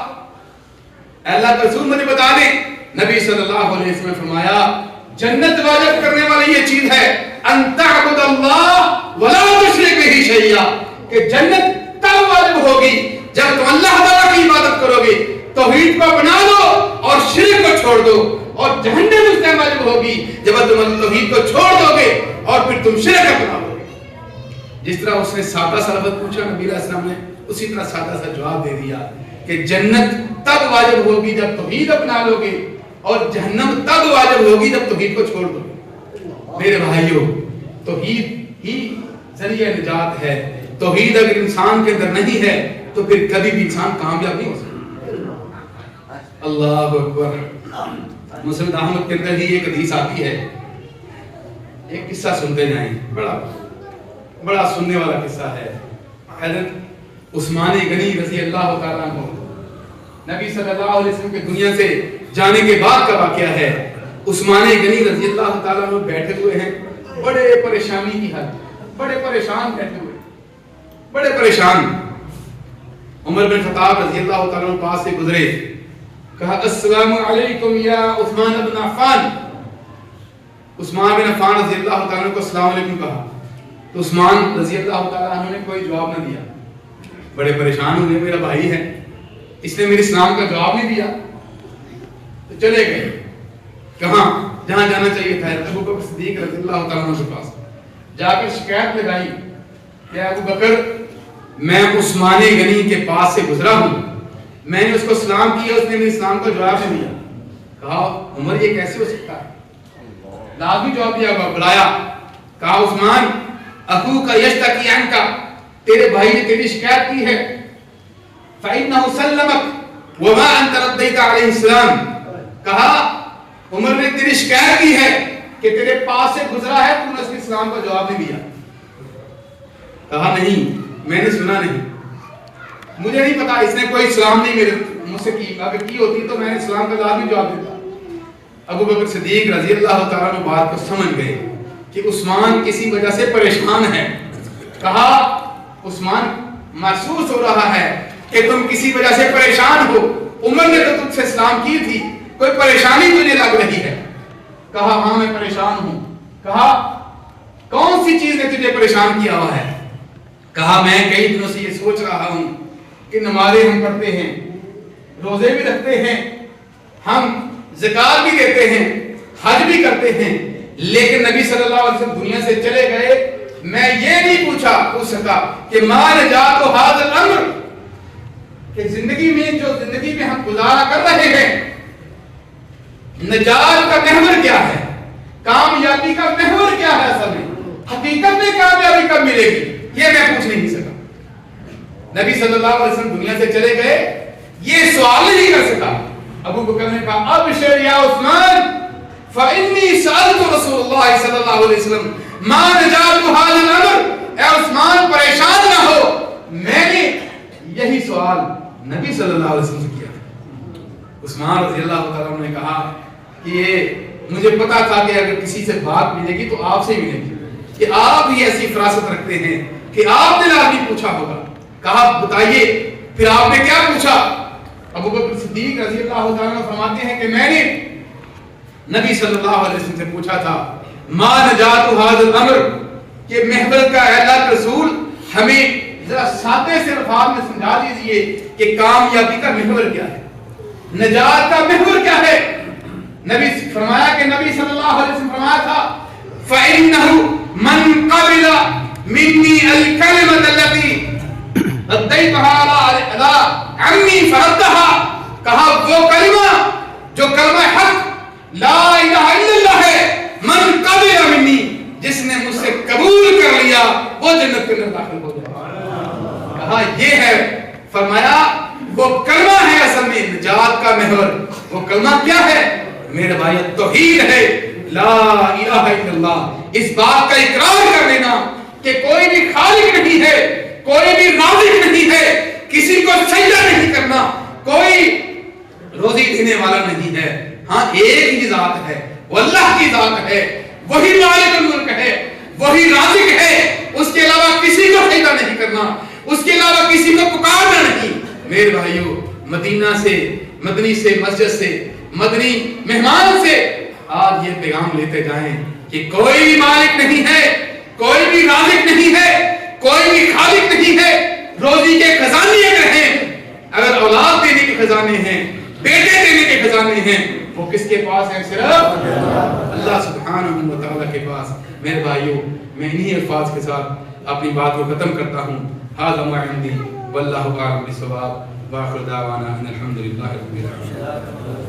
اللہ کے رسول مجھے بتا دیں. نبی صلی اللہ علیہ وسلم نے فرمایا جنت واجب کرنے والی یہ چیز ہے ان تعبد اللہ ولا تشرک به شیئا، کہ جنت تب واجب ہوگی جب تم اللہ تعالیٰ کی عبادت کرو گے، توحید کو اپنا دو اور شرک کو چھوڑ دو. اور جہنم اس ٹائم واجب ہوگی جب تم توحید کو چھوڑ دو گے اور پھر تم شرک اپنا دو گے. جس طرح اس نے سادہ سا لفظ پوچھا نبی علیہ السلام نے، اسی طرح سادہ سا جواب دے دیا کہ جنت تب واجب ہوگی جب توحید اپنا لو گے، اور جہنم تب واجب ہوگی جب توحید کو چھوڑ دو گے. میرے بھائیو، توحید ہی ذریعہ نجات ہے. توحید اگر انسان کے اندر نہیں ہے تو پھر کبھی بھی انسان کامیاب نہیں ہو سکتا. اللہ اکبر. مسند احمد کے اندر ہی ایک حدیث آتی ہے، ایک قصہ سنتے جائیں، بڑا سننے والا قصہ ہے. حضرت عثمان غنی رضی اللہ تعالیٰ عنہ، نبی صلی اللہ علیہ وسلم کے دنیا سے جانے کے بعد کا واقعہ ہے. عثمان غنی رضی اللہ تعالیٰ عنہ بیٹھے ہوئے ہیں، بڑے پریشانی کی حالت، بڑے پریشان بیٹھے ہوئے، بڑے پریشان. عمر بن خطاب رضی اللہ تعالیٰ عنہ پاس سے گزرے. کہا السلام علیکم یا عثمان بن عفان. عثمان بن عفان رضی اللہ تعالیٰ عنہ کو السلام علیکم کہا تو عثمان رضی اللہ تعالیٰ عنہ نے کوئی جواب نہ دیا. بڑے پریشان ہوئے، میرا بھائی ہے، اس نے میرے اسلام کا جواب نہیں دیا. تو چلے گئے کہاں جہاں جانا چاہیے تھا، ابو بکر صدیق رضی اللہ تعالیٰ عنہ کے پاس. جا کر شکایت لگائی کہ ابو بکر میں عثمان غنی کے پاس سے گزرا ہوں، میں نے اس کو سلام کیا، اس نے میرے اسلام کا جواب نہیں دیا. کہا عمر یہ کیسے ہو سکتا ہے؟ لازمی جواب دیا ہوگا. بلایا، کہا عثمان اخوک یشتکی عنک، تیرے بھائی نے تیری شکایت کی ہے. فإنه سلمک وما انت ردیت علیہ السلام. کہا عمر نے تیری شکایت کی ہے کہ تیرے پاس سے گزرا ہے، تم نے اس کے اسلام کا جواب نہیں دیا. کہا نہیں، میں نے سنا نہیں، مجھے نہیں پتا، اس نے کوئی سلام نہیں میرے مجھ سے کی، اگر کی ہوتی تو میں نے اسلام کا لازمی جواب دیتا. ابو بکر صدیق رضی اللہ تعالیٰ عنہ بات کو سمجھ گئے کہ عثمان کسی وجہ سے پریشان ہے. کہا عثمان محسوس ہو رہا ہے کہ تم کسی وجہ سے پریشان ہو, عمر نے تو تجھ سے اسلام کی تھی, کوئی پریشانی تجھے لگ رہی ہے. کہا ہاں میں پریشان ہوں. کہا کون سی چیز نے تجھے پریشان کیا ہوا ہے؟ کہا میں کئی دنوں سے یہ سوچ رہا ہوں کہ نمازیں ہم پڑھتے ہیں, روزے بھی رکھتے ہیں, ہم زکات بھی دیتے ہیں, حج بھی کرتے ہیں, لیکن نبی صلی اللہ علیہ وسلم دنیا سے چلے گئے, میں یہ نہیں پوچھ سکا کہ ما نجات ھذا الامر, کہ زندگی میں ہم گزارا کر رہے ہیں, نجات کا محور کیا ہے, کامیابی کا محور کیا ہے, اصل میں حقیقت میں کامیابی کب ملے گی, یہ میں پوچھ نہیں سکا. نبی صلی اللہ علیہ وسلم دنیا سے چلے گئے, یہ سوال نہیں کر سکا. ابو بکر نے کہا ابشر یا عثمان فإنی سألت رسول اللہ صلی اللہ علیہ وسلم ما نجات ھذا الامر, اے عثمان پریشان نہ ہو, میں نے یہی سوال نبی صلی اللہ علیہ وسلم سے کیا. عثمان رضی اللہ تعالیٰ عنہ نے کہا کہ یہ مجھے پتا تھا کہ اگر کسی سے بات ملے گی تو آپ سے ملے گی, کہ آپ ہی ایسی فراست رکھتے ہیں کہ آپ نے لازمی پوچھا ہوگا. کہا بتائیے پھر آپ نے کیا پوچھا؟ ابو بکر صدیق رضی اللہ تعالیٰ عنہ فرماتے ہیں کہ میں نے نبی صلی اللہ علیہ وسلم سے پوچھا تھا ما نجات ھذا الامر, کہ محور کا اے اللہ کے رسول ہمیں ذرا سادے سے الفاظ میں سمجھا دیجئے کہ کامیابی کا محور کیا ہے, نجات کا محور کیا ہے. نبی فرمایا کہ نبی صلی اللہ علیہ وسلم فرمایا تھا فَإِنَّهُ مَنْ قَبِلَ مِنِّي الْكَلِمَةَ الَّتِي رَدَّيْتُهَا عَلَىٰ عَمِّي فَرَدَّهَا, کہا وہ کلمہ جو کلمہ حق لا الہ الا اللہ ہے, من قبل منی, جس نے مجھ سے قبول کر لیا وہ جنت کے اندر داخل ہو جائے. کہا یہ ہے, فرمایا وہ کلمہ ہے اصل میں نجات کا محور. وہ کلمہ کیا ہے میرے بھائی؟ توحید ہے, لا الہ الا اللہ. اس بات کا اقرار کر لینا کہ کوئی بھی خالق نہیں ہے, کوئی بھی رازق نہیں ہے, کسی کو سجدہ نہیں کرنا, کوئی روزی دینے والا نہیں ہے, ہاں ایک ہی ذات ہے, وہ اللہ کی ذات ہے, وہی مالک الملک ہے, وہی رازق ہے, اس کے علاوہ کسی کو سجدہ نہیں کرنا, اس کے علاوہ کسی کو پکارنا نہیں. میرے بھائیو, مدینہ سے, مدنی سے, مسجد سے, مدنی مہمان سے آج یہ پیغام لیتے جائیں کہ کوئی بھی مالک نہیں ہے, کوئی بھی رازق نہیں ہے, کوئی بھی خالق نہیں ہے. روزی کے خزانے اگر ہیں, اگر اولاد دینے کے خزانے ہیں, بیٹے دینے کے خزانے ہیں, وہ کس کے پاس ہیں؟ صرف اللہ سبحانہ و تعالیٰ کے پاس. میرے بھائیو, میں انہی الفاظ کے ساتھ اپنی بات کو ختم کرتا ہوں. ھذا ما عندی واللہ اعلم بالصواب, وآخر دعوانا ان الحمد للہ رب العالمین.